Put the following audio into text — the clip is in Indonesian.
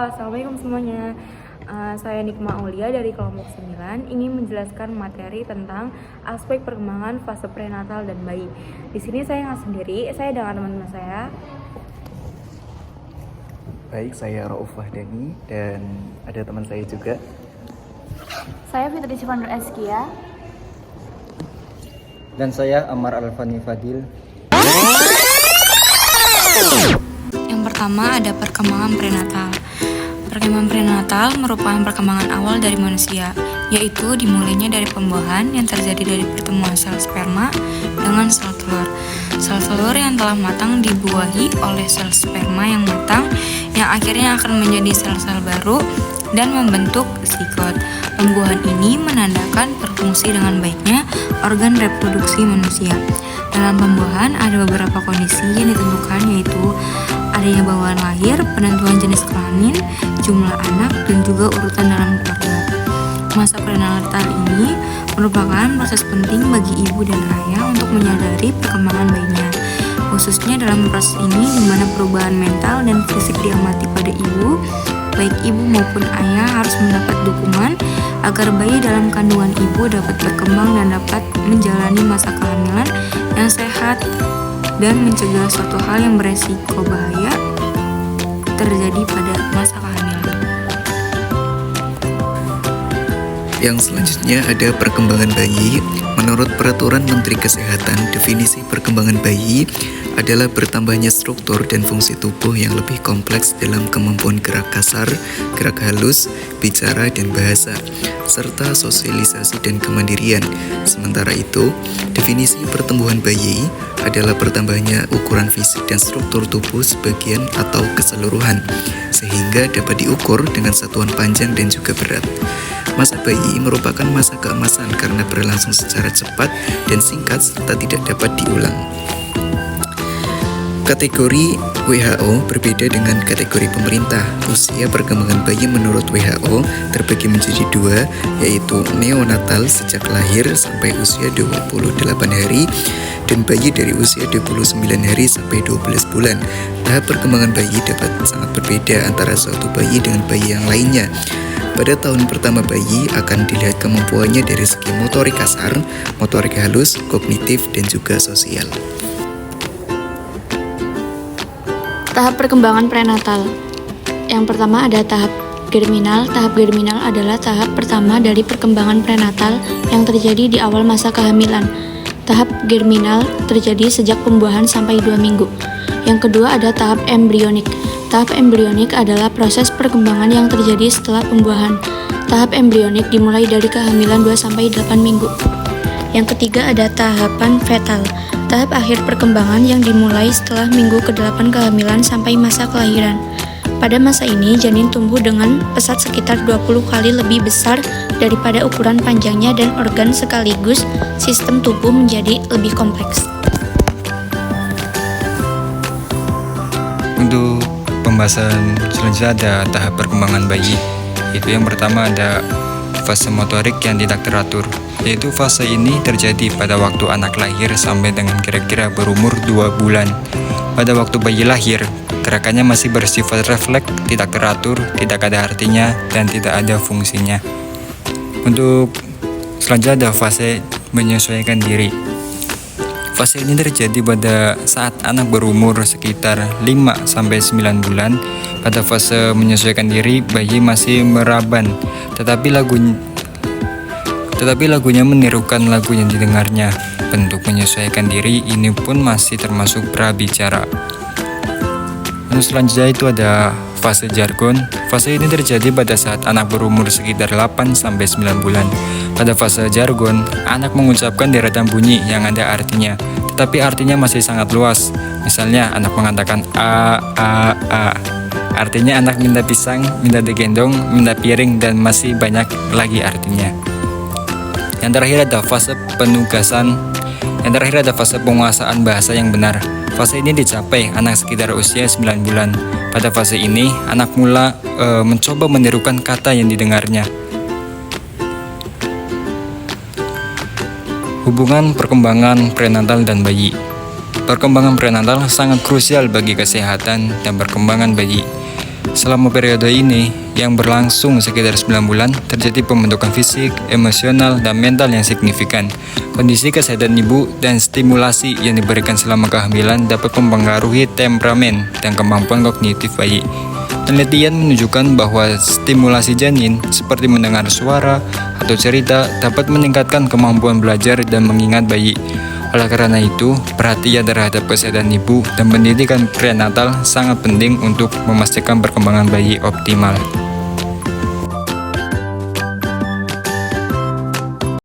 Assalamualaikum semuanya. Saya Nikma Aulia dari kelompok 9 ingin menjelaskan materi tentang aspek perkembangan fase prenatal dan bayi. Di sini saya nggak sendiri, saya dengan teman-teman saya. Baik, saya Rauf Wahdani dan ada teman saya juga. Saya Fitri Sivanur Eskia. Dan saya Amar Alfani Fadil. Yang pertama ada perkembangan prenatal. Perkembangan prenatal merupakan perkembangan awal dari manusia, yaitu dimulainya dari pembuahan yang terjadi dari pertemuan sel sperma dengan sel telur. Sel telur yang telah matang dibuahi oleh sel sperma yang matang, yang akhirnya akan menjadi sel-sel baru dan membentuk zigot. Pembuahan ini menandakan berfungsi dengan baiknya organ reproduksi manusia. Dalam pembuahan ada beberapa kondisi yang ditentukan, yaitu adanya bawaan lahir, penentuan jenis kelamin, jumlah anak, dan juga urutan dalam keluarga. Masa prenatal ini merupakan proses penting bagi ibu dan ayah untuk menyadari perkembangan bayinya. Khususnya dalam proses ini di mana perubahan mental dan fisik diamati pada ibu, baik ibu maupun ayah harus mendapat dukungan agar bayi dalam kandungan ibu dapat berkembang dan dapat menjalani masa kehamilan yang sehat dan mencegah suatu hal yang beresiko bahaya terjadi pada masa kehamilan. Yang selanjutnya ada perkembangan bayi. Menurut Peraturan Menteri Kesehatan, definisi perkembangan bayi adalah bertambahnya struktur dan fungsi tubuh yang lebih kompleks dalam kemampuan gerak kasar, gerak halus, bicara, dan bahasa, serta sosialisasi dan kemandirian. Sementara itu, definisi pertumbuhan bayi adalah bertambahnya ukuran fisik dan struktur tubuh sebagian atau keseluruhan, sehingga dapat diukur dengan satuan panjang dan juga berat. Masa bayi merupakan masa keemasan karena berlangsung secara cepat dan singkat serta tidak dapat diulang. Kategori WHO berbeda dengan kategori pemerintah. Usia perkembangan bayi menurut WHO terbagi menjadi dua, yaitu neonatal sejak lahir sampai usia 28 hari dan bayi dari usia 29 hari sampai 12 bulan. Tahap perkembangan bayi dapat sangat berbeda antara suatu bayi dengan bayi yang lainnya. Pada tahun pertama bayi akan dilihat kemampuannya dari segi motorik kasar, motorik halus, kognitif, dan juga sosial. Tahap perkembangan prenatal. Yang pertama ada tahap germinal. Tahap germinal adalah tahap pertama dari perkembangan prenatal yang terjadi di awal masa kehamilan. Tahap germinal terjadi sejak pembuahan sampai 2 minggu. Yang kedua ada tahap embrionik. Tahap embrionik adalah proses perkembangan yang terjadi setelah pembuahan. Tahap embrionik dimulai dari kehamilan 2-8 minggu. Yang ketiga ada tahapan fetal. Tahap akhir perkembangan yang dimulai setelah minggu ke-8 kehamilan sampai masa kelahiran. Pada masa ini, janin tumbuh dengan pesat sekitar 20 kali lebih besar daripada ukuran panjangnya dan organ sekaligus sistem tubuh menjadi lebih kompleks. Untuk pembahasan selanjutnya ada tahap perkembangan bayi. Itu yang pertama ada fase motorik yang tidak teratur, yaitu fase ini terjadi pada waktu anak lahir sampai dengan kira-kira berumur 2 bulan. Pada waktu bayi lahir, gerakannya masih bersifat refleks, tidak teratur, tidak ada artinya, dan tidak ada fungsinya. Untuk selanjutnya ada fase menyesuaikan diri. Fase ini terjadi pada saat anak berumur sekitar 5-9 bulan. Pada fase menyesuaikan diri, bayi masih meraban, tetapi lagunya menirukan lagu yang didengarnya. Bentuk menyesuaikan diri ini pun masih termasuk prabicara. Dan selanjutnya itu ada fase jargon. Fase ini terjadi pada saat anak berumur sekitar 8-9 bulan. Pada fase jargon, anak mengucapkan deretan bunyi yang ada artinya, tetapi artinya masih sangat luas. Misalnya anak mengatakan a. Artinya anak minta pisang, minta digendong, minta piring, dan masih banyak lagi artinya. Yang terakhir ada fase penugasan. Yang terakhir ada fase penguasaan bahasa yang benar. Fase ini dicapai anak sekitar usia 9 bulan. Pada fase ini, anak mula mencoba menirukan kata yang didengarnya. Hubungan perkembangan prenatal dan bayi. Perkembangan prenatal sangat krusial bagi kesehatan dan perkembangan bayi. Selama periode ini, yang berlangsung sekitar 9 bulan, terjadi pembentukan fisik, emosional, dan mental yang signifikan. Kondisi kesehatan ibu dan stimulasi yang diberikan selama kehamilan dapat mempengaruhi temperamen dan kemampuan kognitif bayi. Penelitian menunjukkan bahwa stimulasi janin seperti mendengar suara atau cerita dapat meningkatkan kemampuan belajar dan mengingat bayi. Oleh karena itu, perhatian terhadap kesehatan ibu dan pendidikan prenatal sangat penting untuk memastikan perkembangan bayi optimal.